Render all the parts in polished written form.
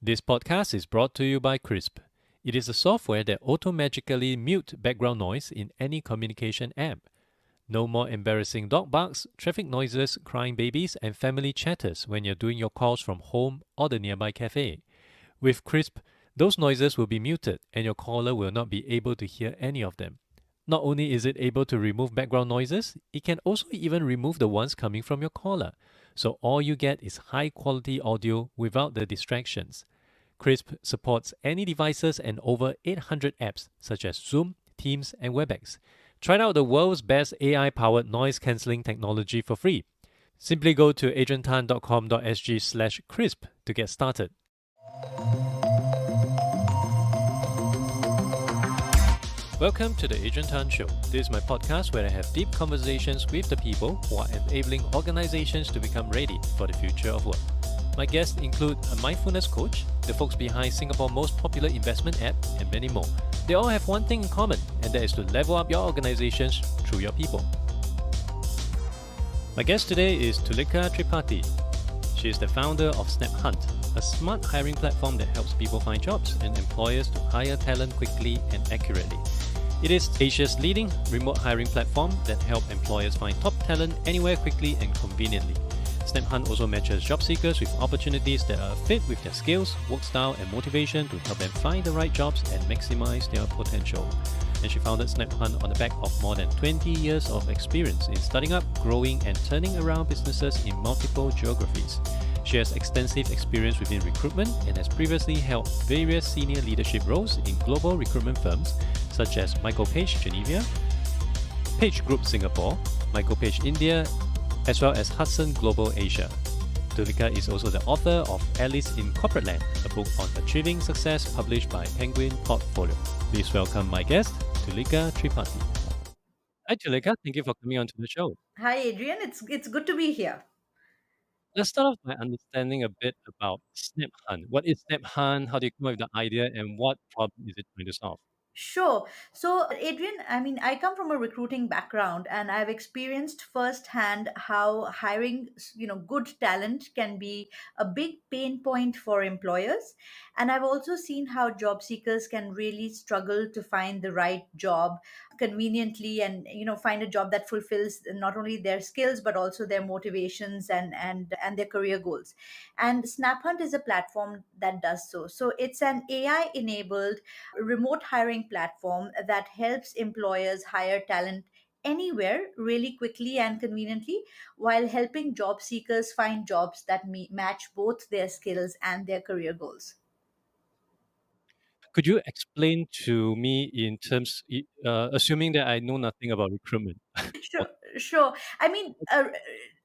This podcast is brought to you by Crisp. It is a software that auto-magically mute background noise in any communication app. No more embarrassing dog barks, traffic noises, crying babies, and family chatters when you're doing your calls from home or the nearby cafe. With Crisp, those noises will be muted and your caller will not be able to hear any of them. Not only is it able to remove background noises, it can also even remove the ones coming from your caller. So all you get is high quality audio without the distractions. Crisp supports any devices and over 800 apps such as Zoom, Teams, and WebEx. Try out the world's best AI-powered noise cancelling technology for free. Simply go to adriantan.com.sg/crisp to get started. Welcome to the Adrian Tan Show. This is my podcast where I have deep conversations with the people who are enabling organizations to become ready for the future of work. My guests include a mindfulness coach, the folks behind Singapore's most popular investment app, and many more. They all have one thing in common, and that is to level up your organizations through your people. My guest today is Tulika Tripathi. She is the founder of Snaphunt, a smart hiring platform that helps people find jobs and employers to hire talent quickly and accurately. It is Asia's leading remote hiring platform that helps employers find top talent anywhere quickly and conveniently. Snaphunt also matches job seekers with opportunities that are a fit with their skills, work style, and motivation to help them find the right jobs and maximize their potential. And she founded Snaphunt on the back of more than 20 years of experience in starting up, growing, and turning around businesses in multiple geographies. She has extensive experience within recruitment and has previously held various senior leadership roles in global recruitment firms such as Michael Page Geneva, Page Group Singapore, Michael Page India, as well as Hudson Global Asia. Tulika is also the author of Alice in Corporateland, a book on achieving success published by Penguin Portfolio. Please welcome my guest, Tulika Tripathi. Hi Tulika, thank you for coming on to the show. Hi, Adrian. It's good to be here. Let's start off by understanding a bit about Snaphunt. What is Snaphunt? How do you come up with the idea and what problem is it trying to solve? Sure. So, Adrian, I come from a recruiting background and I've experienced firsthand how hiring, good talent can be a big pain point for employers. And I've also seen how job seekers can really struggle to find the right job conveniently and, find a job that fulfills not only their skills but also their motivations and their career goals. And Snaphunt is a platform that does so. So, it's an AI enabled remote hiring platform that helps employers hire talent anywhere really quickly and conveniently while helping job seekers find jobs that match both their skills and their career goals. Could you explain to me in terms, assuming that I know nothing about recruitment? Sure, sure. I mean,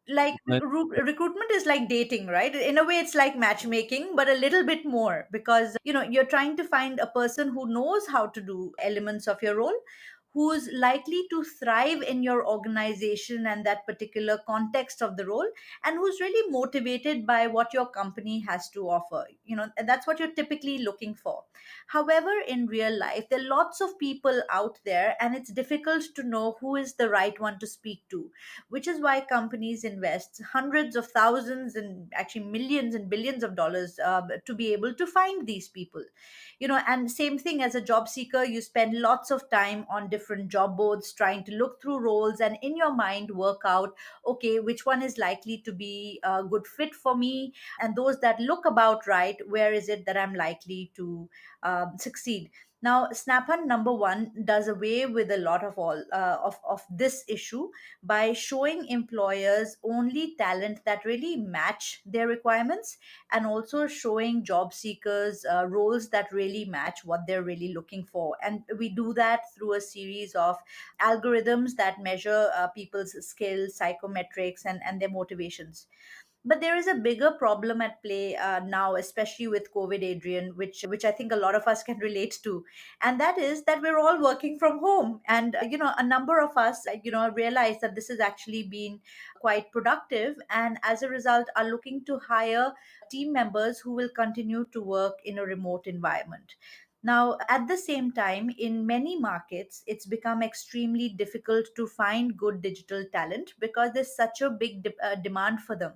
like recruitment is like dating, right? In a way, it's like matchmaking, but a little bit more because you're trying to find a person who knows how to do elements of your role, who's likely to thrive in your organization and that particular context of the role, and who's really motivated by what your company has to offer. And that's what you're typically looking for. However, in real life, there are lots of people out there, and it's difficult to know who is the right one to speak to, which is why companies invest hundreds of thousands and actually millions and billions of dollars to be able to find these people. And same thing as a job seeker, you spend lots of time on different job boards trying to look through roles and in your mind work out, okay, which one is likely to be a good fit for me, and those that look about right, where is it that I'm likely to succeed. Now, Snaphunt number one does away with a lot of all of this issue by showing employers only talent that really match their requirements, and also showing job seekers roles that really match what they're really looking for. And we do that through a series of algorithms that measure people's skills, psychometrics, and their motivations. But there is a bigger problem at play now, especially with COVID, Adrian, which I think a lot of us can relate to, and that is that we're all working from home. And a number of us, realize that this has actually been quite productive, and as a result, are looking to hire team members who will continue to work in a remote environment. Now, at the same time, in many markets, it's become extremely difficult to find good digital talent because there's such a big demand for them.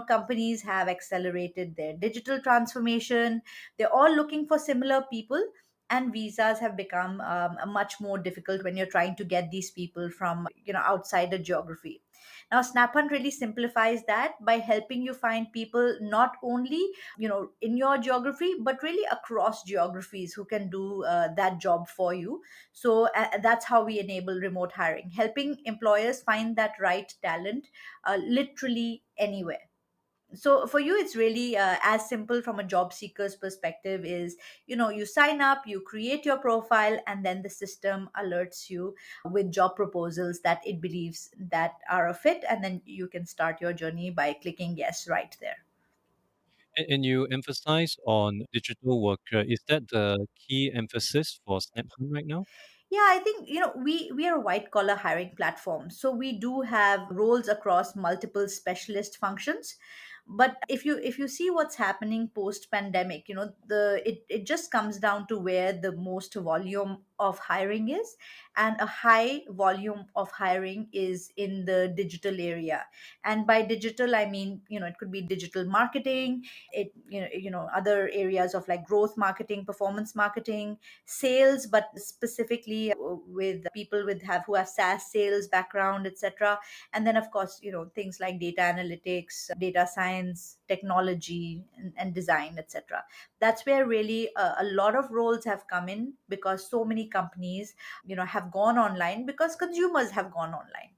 Companies have accelerated their digital transformation. They're all looking for similar people, and visas have become much more difficult when you're trying to get these people from outside a geography. Now Snaphunt really simplifies that by helping you find people not only in your geography, but really across geographies who can do that job for you. So that's how we enable remote hiring, helping employers find that right talent literally anywhere. So for you, it's really as simple from a job seeker's perspective is, you sign up, you create your profile, and then the system alerts you with job proposals that it believes that are a fit, and then you can start your journey by clicking yes right there. And you emphasize on digital worker. Is that the key emphasis for Snaphunt right now? Yeah, I think we are a white collar hiring platform, so we do have roles across multiple specialist functions. But if you see what's happening post pandemic, it just comes down to where the most volume of hiring is, and a high volume of hiring is in the digital area. And by digital, I mean, it could be digital marketing, it other areas of like growth marketing, performance marketing, sales, but specifically with people with have who have SaaS sales background, etc. And then of course, things like data analytics, data science, technology, and design, etc. That's where really a lot of roles have come in, because so many companies have gone online, because consumers have gone online.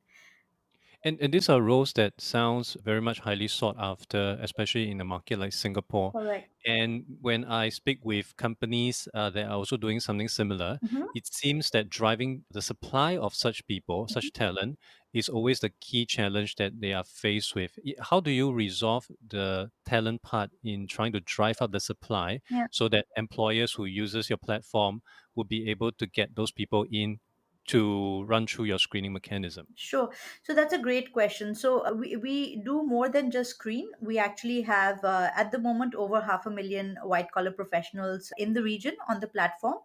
And these are roles that sounds very much highly sought after, especially in a market like Singapore. Correct. And when I speak with companies that are also doing something similar, Mhm. it seems that driving the supply of such people, Mhm. such talent, is always the key challenge that they are faced with. How do you resolve the talent part in trying to drive up the supply Yeah. so that employers who uses your platform will be able to get those people in to run through your screening mechanism? Sure. So that's a great question. So we do more than just screen. We actually have, at the moment, over 500,000 white collar professionals in the region on the platform.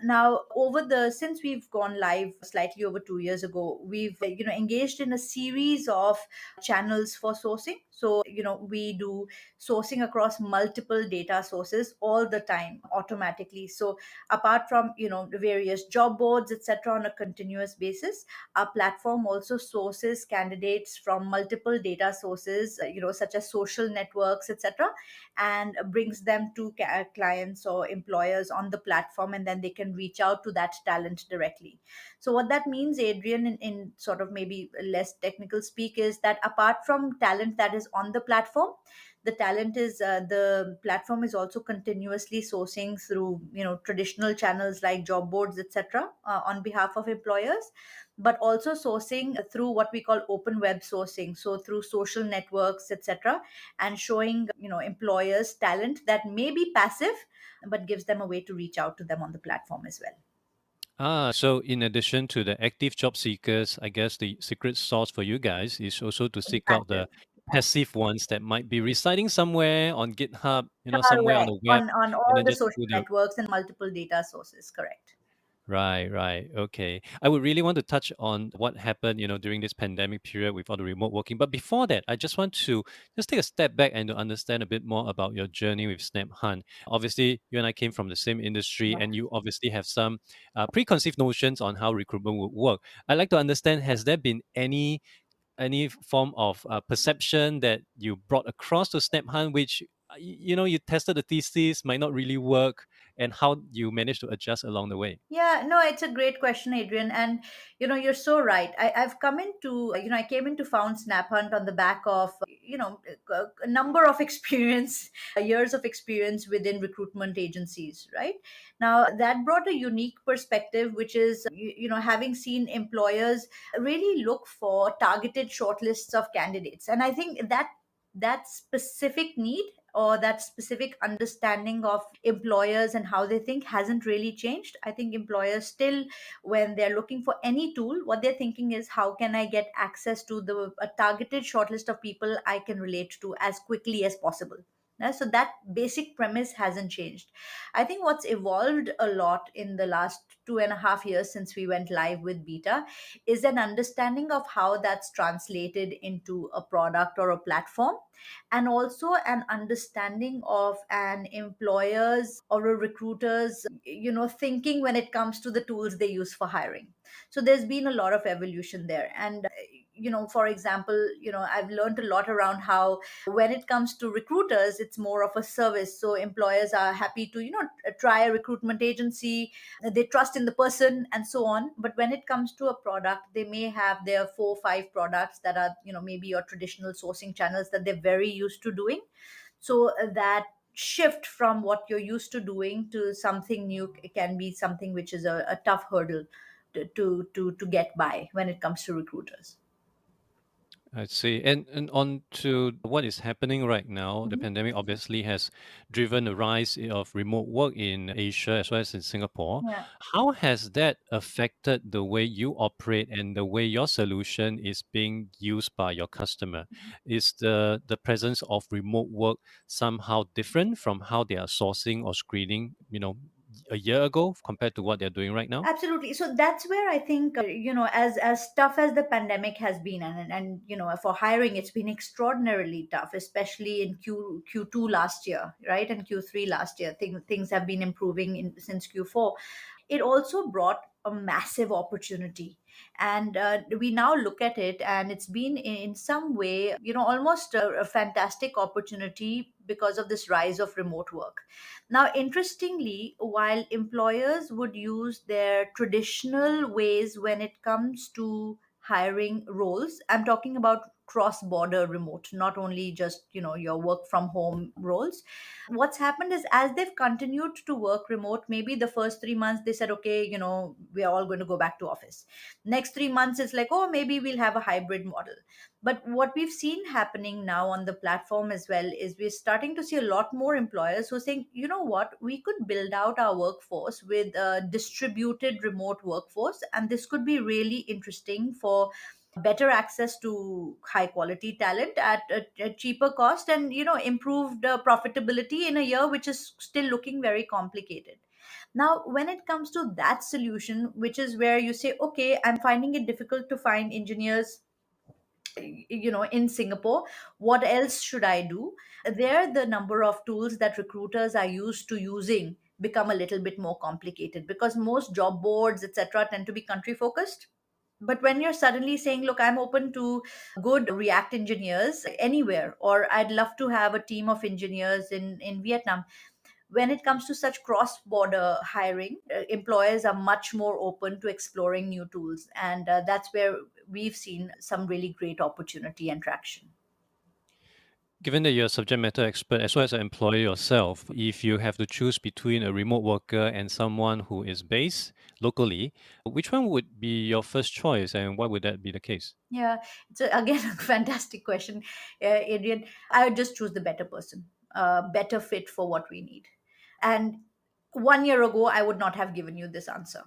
Now, since we've gone live slightly over 2 years ago, we've engaged in a series of channels for sourcing. So we do sourcing across multiple data sources all the time automatically. So apart from the various job boards, etc., on a continuous basis, our platform also sources candidates from multiple data sources, such as social networks, etc., and brings them to clients or employers on the platform, and then they can reach out to that talent directly. So what that means, Adrian, in sort of maybe less technical speak, is that apart from talent that is on the platform, the platform is also continuously sourcing through traditional channels like job boards, etc., on behalf of employers, but also sourcing through what we call open web sourcing, so through social networks, etc., and showing employers talent that may be passive, but gives them a way to reach out to them on the platform as well. So in addition to the active job seekers, I guess the secret sauce for you guys is also to seek out the Passive. passive ones that might be residing somewhere on GitHub, somewhere on Correct. the web, On and all then the just social do the networks and multiple data sources. Correct. right, right. Okay. I would really want to touch on what happened, during this pandemic period with all the remote working. But before that, I just want to just take a step back and to understand a bit more about your journey with SnapHunt. Obviously, you and I came from the same industry, Yeah. and you obviously have some preconceived notions on how recruitment would work. I'd like to understand: has there been any form of perception that you brought across to SnapHunt, which you tested the thesis might not really work, and how you managed to adjust along the way? Yeah, no, it's a great question, Adrian. And you're so right. I've come into, I came into found Snaphunt on the back of, a number of experience, years of experience within recruitment agencies, right? Now, that brought a unique perspective, which is, having seen employers really look for targeted shortlists of candidates. And I think that specific need, or that specific understanding of employers and how they think, hasn't really changed. I think employers still, when they're looking for any tool, what they're thinking is, how can I get access to the a targeted shortlist of people I can relate to as quickly as possible? So that basic premise hasn't changed. I think what's evolved a lot in the last 2.5 years since we went live with beta is an understanding of how that's translated into a product or a platform, and also an understanding of an employer's or a recruiter's thinking when it comes to the tools they use for hiring. So there's been a lot of evolution there. And for example, I've learned a lot around how when it comes to recruiters, it's more of a service. So employers are happy to try a recruitment agency, they trust in the person and so on. But when it comes to a product, they may have their 4 or 5 products that are maybe your traditional sourcing channels that they're very used to doing. So that shift from what you're used to doing to something new can be something which is a tough hurdle to get by when it comes to recruiters. I see. And on to what is happening right now, the Mhm. pandemic obviously has driven a rise of remote work in Asia as well as in Singapore. Yeah. How has that affected the way you operate and the way your solution is being used by your customer? Is the presence of remote work somehow different from how they are sourcing or screening, a year ago compared to what they're doing right now? Absolutely. So that's where I think, as tough as the pandemic has been, and for hiring, it's been extraordinarily tough, especially in Q2 last year, right, and Q3 last year. Things have been improving since Q4. It also brought a massive opportunity, and we now look at it, and it's been in some way, almost a fantastic opportunity because of this rise of remote work. Now, interestingly, while employers would use their traditional ways when it comes to hiring roles, I'm talking about cross border remote, not only just your work from home roles. What's happened is, as they've continued to work remote, maybe the first 3 months they said, okay, we are all going to go back to office. Next 3 months it's like, oh, maybe we'll have a hybrid model. But what we've seen happening now on the platform as well is we're starting to see a lot more employers who are saying, you know what, we could build out our workforce with a distributed remote workforce, and this could be really interesting for better access to high quality talent at a cheaper cost, and improved profitability in a year which is still looking very complicated. Now, when it comes to that solution, which is where you say, okay, I'm finding it difficult to find engineers in Singapore, what else should I do? There, the number of tools that recruiters are used to using become a little bit more complicated, because most job boards, etc., tend to be country focused. But when you're suddenly saying, look, I'm open to good React engineers anywhere, or I'd love to have a team of engineers in Vietnam, when it comes to such cross border hiring, employers are much more open to exploring new tools. And that's where we've seen some really great opportunity and traction. Given that you're a subject matter expert as well as an employer yourself, if you have to choose between a remote worker and someone who is based locally, which one would be your first choice and why would that be the case? Yeah, it's again a fantastic question, Adrian. I would just choose the better person, better fit for what we need. And 1 year ago, I would not have given you this answer,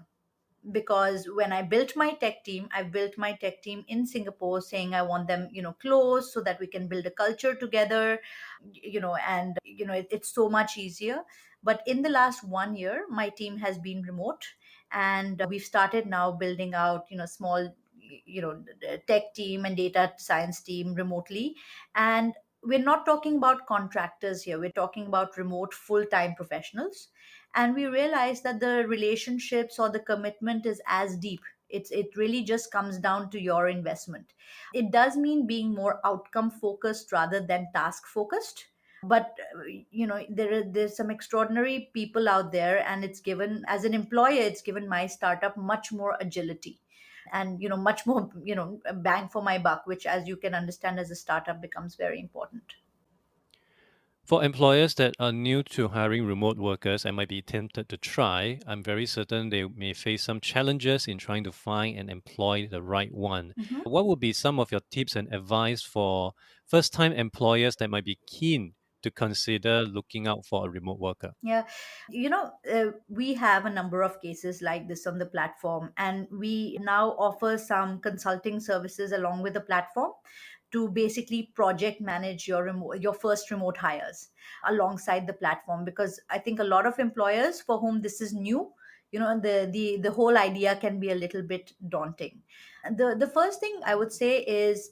because when I built my tech team, I built my tech team in Singapore, saying I want them, close, so that we can build a culture together, and it's so much easier. But in the last 1 year, my team has been remote, and we've started now building out, small, tech team and data science team remotely. And we're not talking about contractors here, we're talking about remote full-time professionals. And we realize that the relationships or the commitment is as deep. It really just comes down to your investment. It does mean being more outcome focused rather than task focused. But there's some extraordinary people out there, and it's given, as an employer, it's given my startup much more agility, and much more bang for my buck, which, as you can understand, as a startup, becomes very important. For employers that are new to hiring remote workers and might be tempted to try, I'm very certain they may face some challenges in trying to find and employ the right one. Mhm. What would be some of your tips and advice for first time employers that might be keen to consider looking out for a remote worker? Yeah, we have a number of cases like this on the platform, and we now offer some consulting services along with the platform to basically project manage your first remote hires alongside the platform, because I think a lot of employers for whom this is new, the whole idea can be a little bit daunting. The first thing I would say is,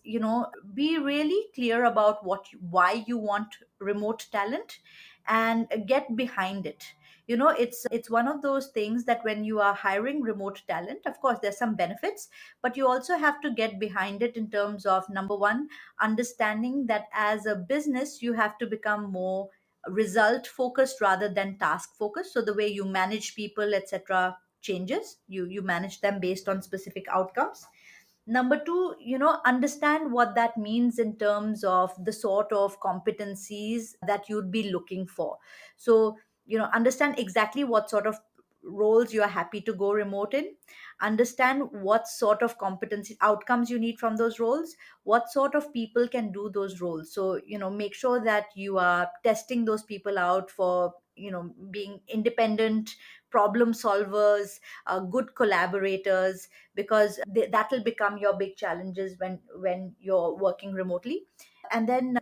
be really clear about why you want remote talent, and get behind it. It's one of those things that when you are hiring remote talent, of course there's some benefits, but you also have to get behind it in terms of, number one, understanding that as a business you have to become more result focused rather than task focused. So the way you manage people, etc., changes. You manage them based on specific outcomes. Number two, understand what that means in terms of the sort of competencies that you'd be looking for. So, understand exactly what sort of roles you are happy to go remote in. Understand what sort of competency outcomes you need from those roles, what sort of people can do those roles. So, make sure that you are testing those people out for, being independent problem solvers, good collaborators, because that will become your big challenges when you're working remotely. And then,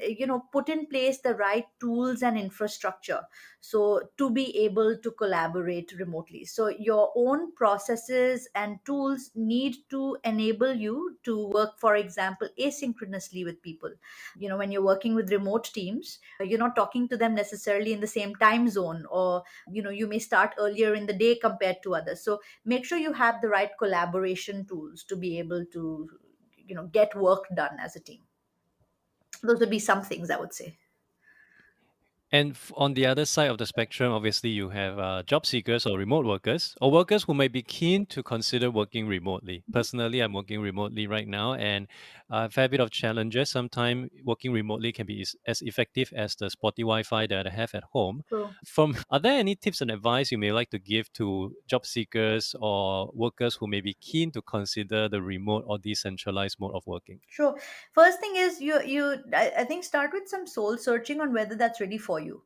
put in place the right tools and infrastructure so to be able to collaborate remotely. So your own processes and tools need to enable you to work, for example, asynchronously with people. When you're working with remote teams, you're not talking to them necessarily in the same time zone, or you may start earlier in the day compared to others. So make sure you have the right collaboration tools to be able to get work done as a team. Those would be some things I would say. And on the other side of the spectrum, obviously, you have job seekers or remote workers, or workers who may be keen to consider working remotely. Personally, I'm working remotely right now, and a fair bit of challenges. Sometimes working remotely can be as effective as the spotty Wi-Fi that I have at home. So Are there any tips and advice you may like to give to job seekers or workers who may be keen to consider the remote or decentralized mode of working? sure. First thing is, I think start with some soul searching on whether that's ready for you.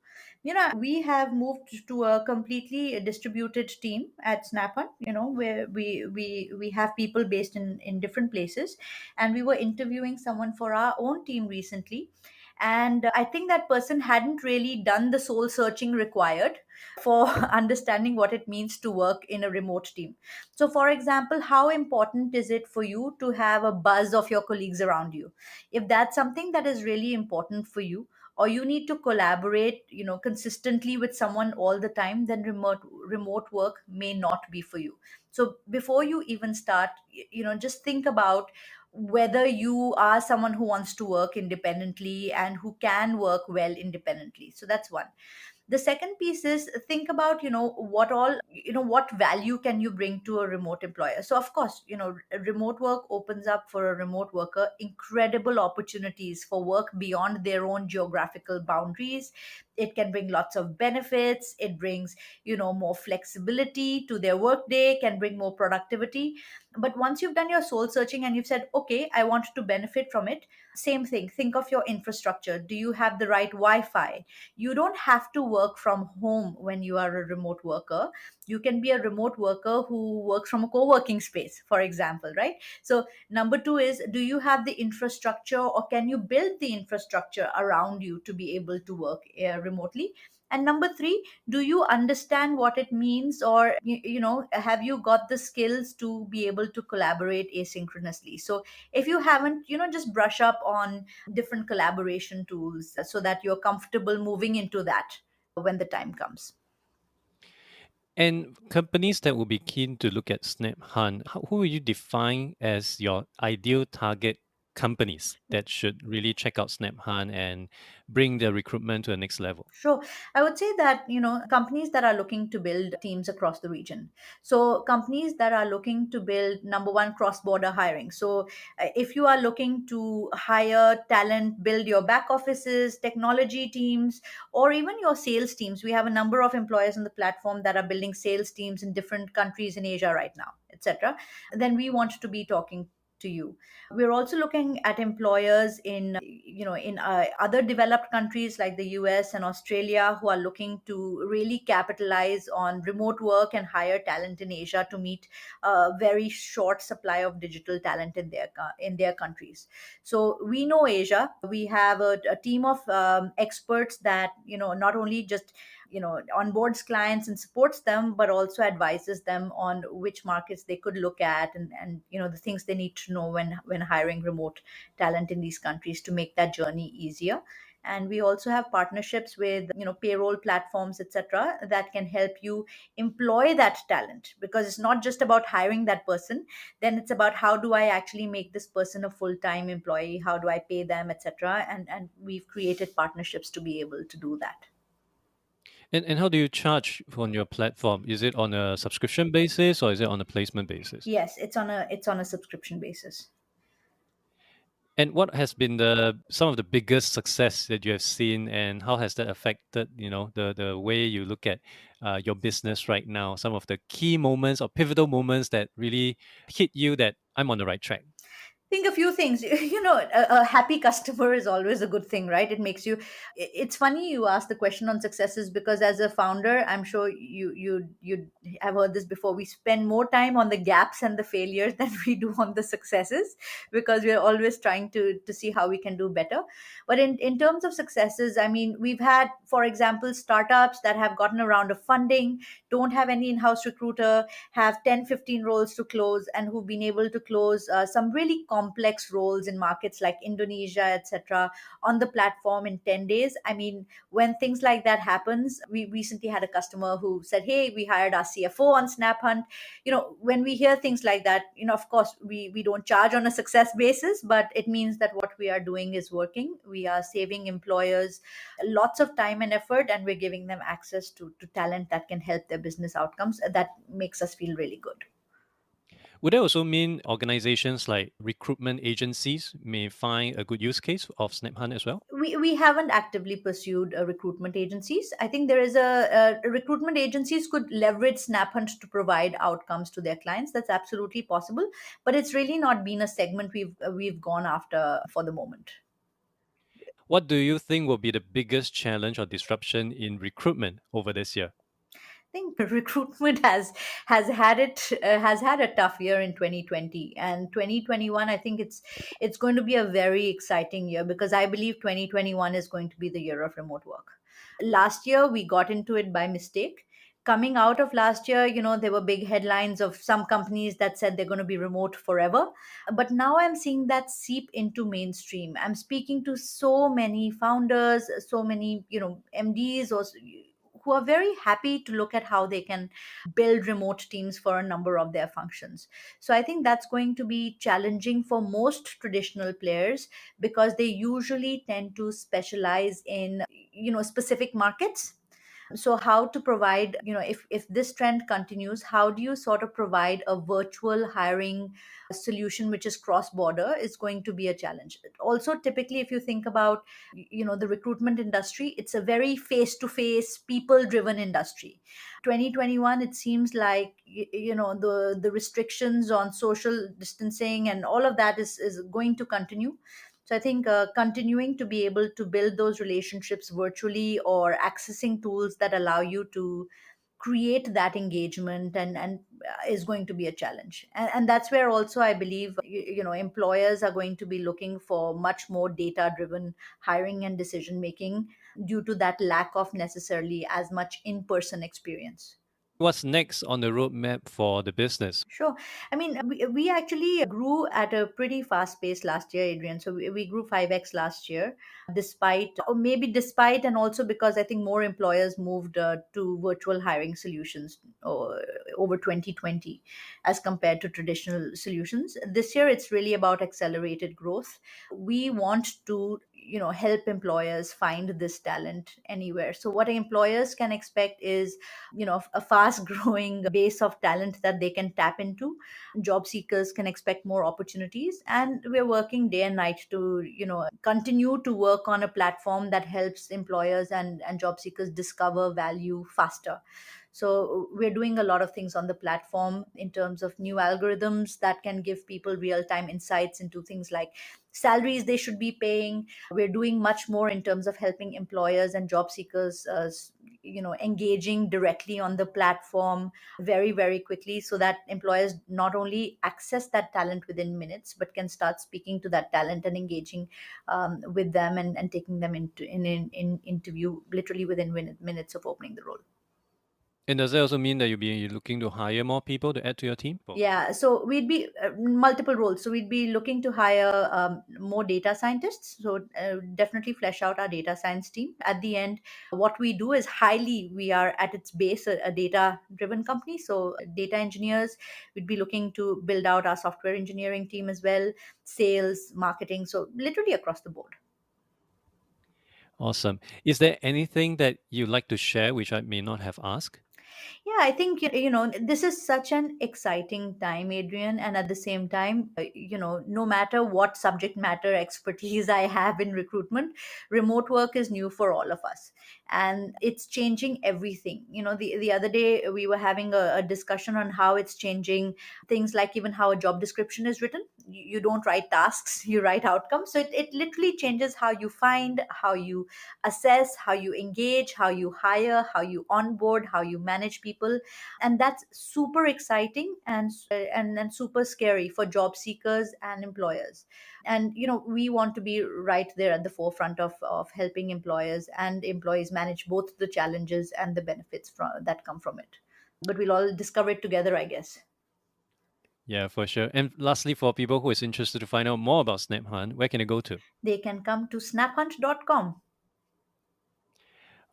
We have moved to a completely distributed team at Snaphunt, where we have people based in different places, and we were interviewing someone for our own team recently, and I think that person hadn't really done the soul searching required for understanding what it means to work in a remote team. So, for example, how important is it for you to have a buzz of your colleagues around you? If that's something that is really important for you, or you need to collaborate, consistently with someone all the time, then remote work may not be for you. So before you even start, just think about whether you are someone who wants to work independently and who can work well independently. So that's one. The second piece is, think about, what value can you bring to a remote employer. So of course, remote work opens up for a remote worker incredible opportunities for work beyond their own geographical boundaries. It can bring lots of benefits. It brings, more flexibility to their work day, can bring more productivity. But once you've done your soul searching and you've said, okay, I want to benefit from it, same thing, think of your infrastructure. Do you have the right Wi-Fi? You don't have to work from home when you are a remote worker. You can be a remote worker who works from a co-working space, for example, right? So number two is, do you have the infrastructure, or can you build the infrastructure around you to be able to work remotely? And number three, do you understand what it means, or have you got the skills to be able to collaborate asynchronously? So if you haven't, just brush up on different collaboration tools so that you're comfortable moving into that when the time comes. And companies that will be keen to look at Snaphunt, who will you define as your ideal target companies that should really check out Snaphunt and bring their recruitment to the next level? Sure. I would say that, companies that are looking to build teams across the region. So, companies that are looking to build, number one, cross border hiring. So, if you are looking to hire talent, build your back offices, technology teams, or even your sales teams, we have a number of employers on the platform that are building sales teams in different countries in Asia right now, etc. Then we want to be talking to you. We're also looking at employers in, in other developed countries like the US and Australia, who are looking to really capitalize on remote work and hire talent in Asia to meet a very short supply of digital talent in their countries. So we know Asia. We have a team of experts that, not only just, onboards clients and supports them, but also advises them on which markets they could look at, and the things they need to know when hiring remote talent in these countries to make that journey easier. And we also have partnerships with, payroll platforms, etc., that can help you employ that talent, because it's not just about hiring that person. Then it's about, how do I actually make this person a full-time employee, how do I pay them, etc. And we've created partnerships to be able to do that. And how do you charge on your platform? Is it on a subscription basis or is it on a placement basis? Yes, it's on a subscription basis. And what has been the some of the biggest success that you have seen, and how has that affected, the way you look at your business right now? Some of the key moments or pivotal moments that really hit you that I'm on the right track. Think a few things. A happy customer is always a good thing, right? It makes you. It's funny you asked the question on successes, because as a founder, I'm sure you have heard this before. We spend more time on the gaps and the failures than we do on the successes, because we're always trying to see how we can do better. But in terms of successes, I mean, we've had, for example, startups that have gotten a round of funding, don't have any in-house recruiter, have 10, 15 roles to close, and who've been able to close some really complex roles in markets like Indonesia, etc., on the platform in 10 days. I mean, when things like that happens, we recently had a customer who said, hey, we hired our CFO on Snaphunt. When we hear things like that, of course, we don't charge on a success basis, but it means that what we are doing is working. We are saving employers lots of time and effort, and we're giving them access to talent that can help their business outcomes. That makes us feel really good. Would that also mean organizations like recruitment agencies may find a good use case of SnapHunt as well? We haven't actively pursued recruitment agencies. I think there is recruitment agencies could leverage Snaphunt to provide outcomes to their clients. That's absolutely possible, but it's really not been a segment we've gone after for the moment. What do you think will be the biggest challenge or disruption in recruitment over this year? Think recruitment has had a tough year in 2020, and 2021, I think it's going to be a very exciting year, because I believe 2021 is going to be the year of remote work. Last year we got into it by mistake. Coming out of last year, there were big headlines of some companies that said they're going to be remote forever, but now I'm seeing that seep into mainstream. I'm speaking to so many founders, so many, MDs, or who are very happy to look at how they can build remote teams for a number of their functions. So I think that's going to be challenging for most traditional players, because they usually tend to specialize in, specific markets. So how to provide, if this trend continues, how do you sort of provide a virtual hiring solution which is cross border, is going to be a challenge. Also, typically, if you think about, the recruitment industry, it's a very face to face, people driven industry. 2021, it seems like, the restrictions on social distancing and all of that is going to continue. So I think continuing to be able to build those relationships virtually, or accessing tools that allow you to create that engagement, and is going to be a challenge. And that's where also I believe, employers are going to be looking for much more data driven hiring and decision making, due to that lack of necessarily as much in person experience. What's next on the roadmap for the business? Sure. I mean, we actually grew at a pretty fast pace last year, Adrian. So we grew 5x last year, despite, or maybe despite, and also because I think more employers moved to virtual hiring solutions over 2020 as compared to traditional solutions. This year, it's really about accelerated growth. We want to, help employers find this talent anywhere. So what employers can expect is a fast growing base of talent that they can tap into. Job seekers can expect more opportunities, and we're working day and night to continue to work on a platform that helps employers and job seekers discover value faster. So we're doing a lot of things on the platform in terms of new algorithms that can give people real time insights into things like salaries they should be paying. We're doing much more in terms of helping employers and job seekers engaging directly on the platform very very quickly, so that employers not only access that talent within minutes but can start speaking to that talent and engaging with them, and taking them into in interview literally within minutes of opening the role. And does that also mean that you'll be looking to hire more people to add to your team? Yeah, so we'd be multiple roles. So we'd be looking to hire more data scientists. So definitely flesh out our data science team. At the end, what we do is we are at its base a data driven company. So data engineers, we'd be looking to build out our software engineering team as well, sales, marketing. So literally across the board. Awesome. Is there anything that you'd like to share which I may not have asked? Yeah, I think this is such an exciting time, Adrian, and at the same time, no matter what subject matter expertise I have in recruitment, remote work is new for all of us, and it's changing everything. The other day we were having a discussion on how it's changing things like even how a job description is written. You don't write tasks, you write outcomes. So it literally changes how you find, how you assess, how you engage, how you hire, how you onboard, how you manage people. And that's super exciting and super scary for job seekers and employers. And we want to be right there at the forefront of helping employers and employees manage both the challenges and the benefits that come from it. But we'll all discover it together, I guess. Yeah, for sure. And lastly, for people who is interested to find out more about Snaphunt, where can they go to? They can come to snaphunt.com.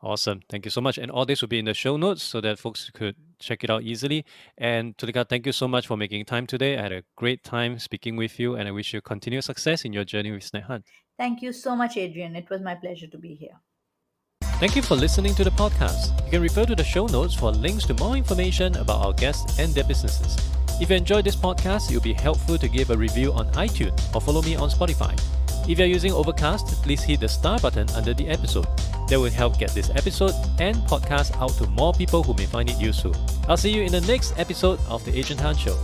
Awesome. Thank you so much. And all this will be in the show notes so that folks could check it out easily. And Tulika, thank you so much for making time today. I had a great time speaking with you, and I wish you continued success in your journey with Snaphunt. Thank you so much, Adrian. It was my pleasure to be here. Thank you for listening to the podcast. You can refer to the show notes for links to more information about our guests and their businesses. If you enjoyed this podcast, it would be helpful to give a review on iTunes or follow me on Spotify. If you're using Overcast, please hit the star button under the episode. That will help get this episode and podcast out to more people who may find it useful. I'll see you in the next episode of The Adrian Tan Show.